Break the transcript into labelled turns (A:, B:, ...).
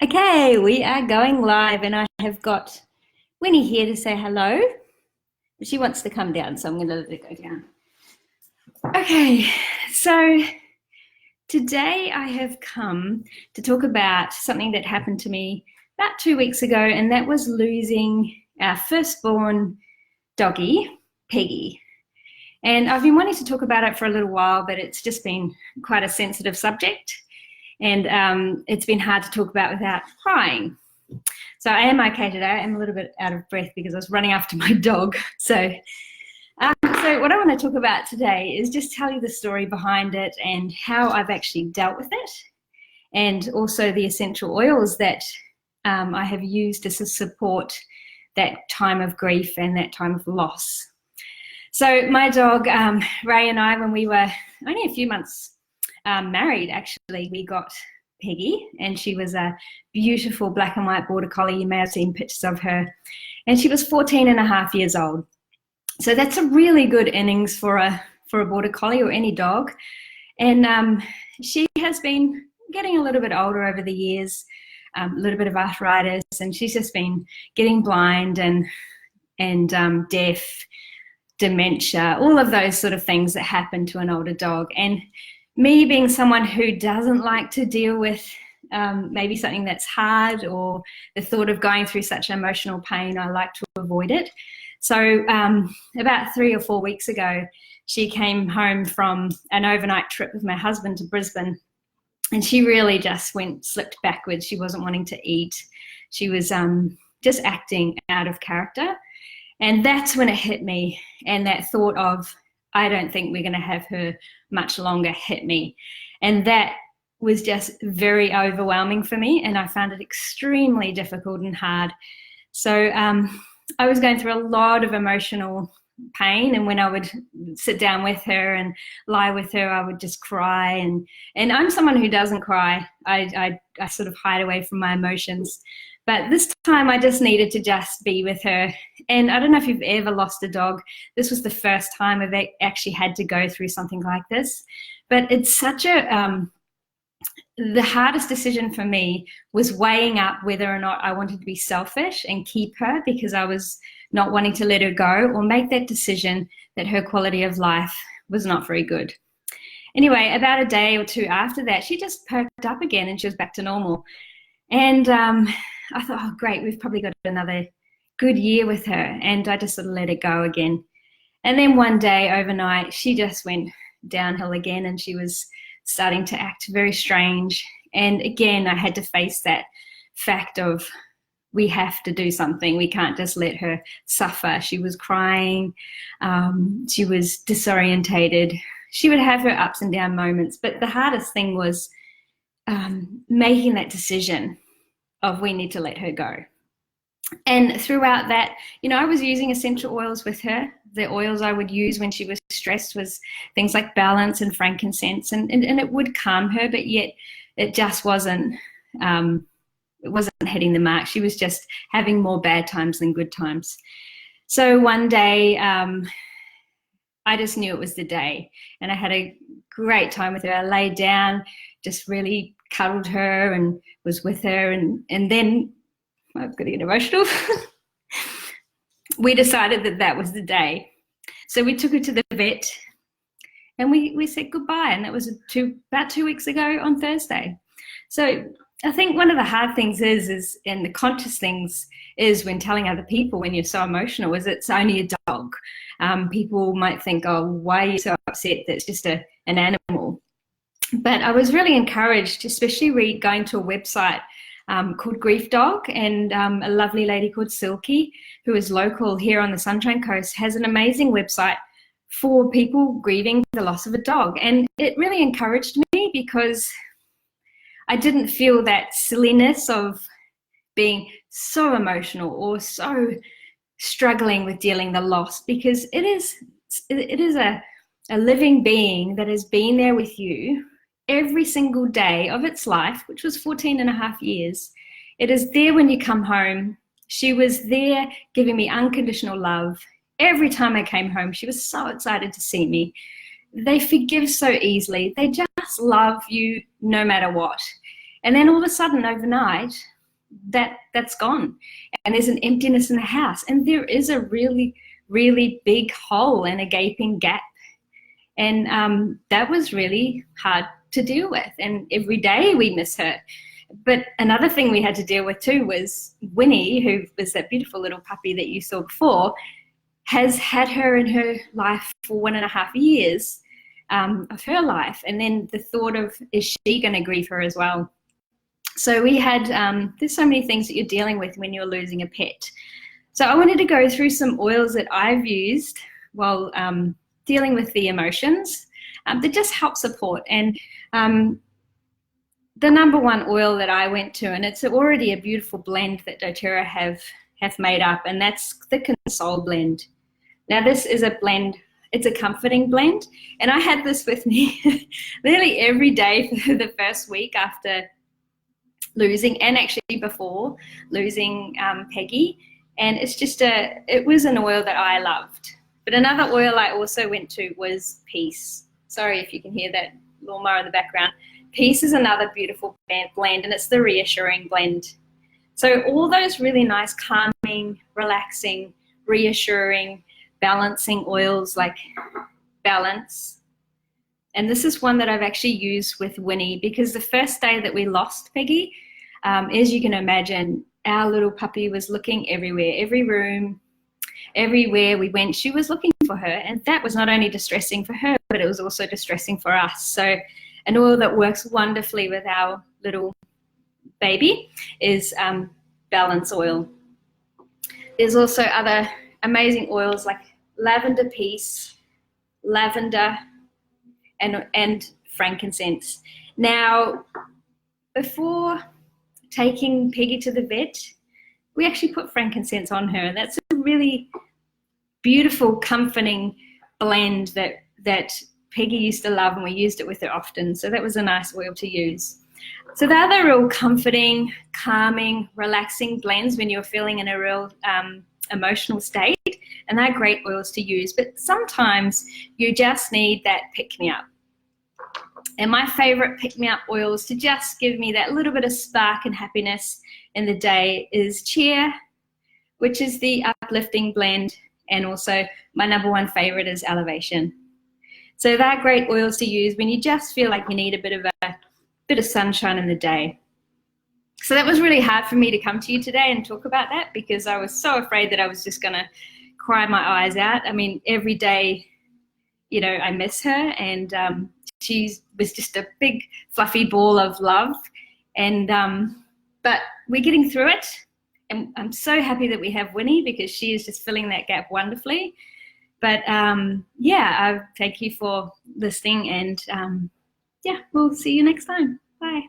A: Okay, we are going live, and I have got Winnie here to say hello. She wants to come down, so I'm going to let her go down. Okay, so today I have come to talk about something that happened to me about 2 weeks ago, and that was losing our firstborn doggy, Peggy. And I've been wanting to talk about it for a little while, but it's just been quite a sensitive subject. And it's been hard to talk about without crying. So I am okay today. I'm a little bit out of breath because I was running after my dog. So what I want to talk about today is just tell you the story behind it and how I've actually dealt with it, and also the essential oils that I have used to support that time of grief and that time of loss. So my dog, Ray, and I, when we were only a few months married, actually, we got Peggy, and she was a beautiful black and white border collie. You may have seen pictures of her, and she was 14 and a half years old. So that's a really good innings for a border collie or any dog. And she has been getting a little bit older over the years, a little bit of arthritis, and she's just been getting blind and deaf, dementia, all of those sort of things that happen to an older dog. And me being someone who doesn't like to deal with maybe something that's hard, or the thought of going through such emotional pain, I like to avoid it. So about 3 or 4 weeks ago, she came home from an overnight trip with my husband to Brisbane, and she really just slipped backwards. She wasn't wanting to eat. She was just acting out of character. And that's when it hit me, and that thought of, I don't think we're going to have her much longer, hit me. And that was just very overwhelming for me, and I found it extremely difficult and hard. So I was going through a lot of emotional pain, and when I would sit down with her and lie with her, I would just cry. And I'm someone who doesn't cry. I sort of hide away from my emotions. But this time I just needed to just be with her. And I don't know if you've ever lost a dog. This was the first time I've actually had to go through something like this. But it's such the hardest decision for me was weighing up whether or not I wanted to be selfish and keep her because I was not wanting to let her go, or make that decision that her quality of life was not very good. Anyway, about a day or two after that, she just perked up again and she was back to normal. And I thought, oh, great, we've probably got another good year with her. And I just sort of let it go again. And then one day overnight, she just went downhill again, and she was starting to act very strange. And again, I had to face that fact of, we have to do something. We can't just let her suffer. She was crying. She was disorientated. She would have her ups and down moments. But the hardest thing was making that decision of, we need to let her go. And throughout that, I was using essential oils with her. The oils I would use when she was stressed was things like balance and frankincense, and it would calm her, but yet it just wasn't hitting the mark. She was just having more bad times than good times. So one day, I just knew it was the day, and I had a great time with her. I laid down, just really cuddled her and was with her, and then I've got to get emotional. We decided that was the day. So we took her to the vet, and we said goodbye, and that was about 2 weeks ago on Thursday. So I think one of the hard things is, and the conscious things is, when telling other people when you're so emotional, is it's only a dog. People might think, oh, why are you so upset? That's just an animal. But I was really encouraged, especially going to a website called Grief Dog, and a lovely lady called Silky, who is local here on the Sunshine Coast, has an amazing website for people grieving the loss of a dog. And it really encouraged me, because I didn't feel that silliness of being so emotional or so struggling with dealing the loss, because it is a living being that has been there with you every single day of its life, which was 14 and a half years. It is there when you come home. She was there giving me unconditional love. Every time I came home, she was so excited to see me. They forgive so easily. They just love you no matter what. And then all of a sudden, overnight, that's gone, and there's an emptiness in the house, and there is a really, really big hole and a gaping gap. And that was really hard to deal with. And every day we miss her. But another thing we had to deal with too was Winnie, who was that beautiful little puppy that you saw before, has had her in her life for 1.5 years of her life. And then the thought of, is she going to grieve her as well? So we had, there's so many things that you're dealing with when you're losing a pet. So I wanted to go through some oils that I've used while dealing with the emotions that just help support. And the number one oil that I went to, and it's already a beautiful blend that doTERRA have made up, and that's the Console blend. Now this is a blend, it's a comforting blend, and I had this with me nearly every day for the first week after losing, and actually before losing Peggy. And it's just it was an oil that I loved. But another oil I also went to was Peace. Sorry if you can hear that lawnmower in the background. Peace is another beautiful blend, and it's the reassuring blend. So all those really nice, calming, relaxing, reassuring, balancing oils like Balance. And this is one that I've actually used with Winnie, because the first day that we lost Peggy, as you can imagine, our little puppy was looking everywhere, every room, everywhere we went, she was looking for her. And that was not only distressing for her, but it was also distressing for us. So an oil that works wonderfully with our little baby is Balance oil. There's also other amazing oils like Lavender Peace, lavender, and frankincense. Now, before taking Peggy to the vet, we actually put frankincense on her. That's a really beautiful, comforting blend that Peggy used to love, and we used it with her often. So that was a nice oil to use. So the other real comforting, calming, relaxing blends when you're feeling in a real emotional state, and they're great oils to use. But sometimes you just need that pick-me-up. And my favorite pick-me-up oils to just give me that little bit of spark and happiness in the day is Cheer, which is the uplifting blend, and also my number one favorite is Elevation. So they're great oils to use when you just feel like you need a bit of sunshine in the day. So that was really hard for me to come to you today and talk about that, because I was so afraid that I was just going to cry my eyes out. I mean, every day, you know, I miss her, and she was just a big fluffy ball of love. And but we're getting through it, and I'm so happy that we have Winnie, because she is just filling that gap wonderfully. But yeah, I thank you for listening, and yeah, we'll see you next time. Bye.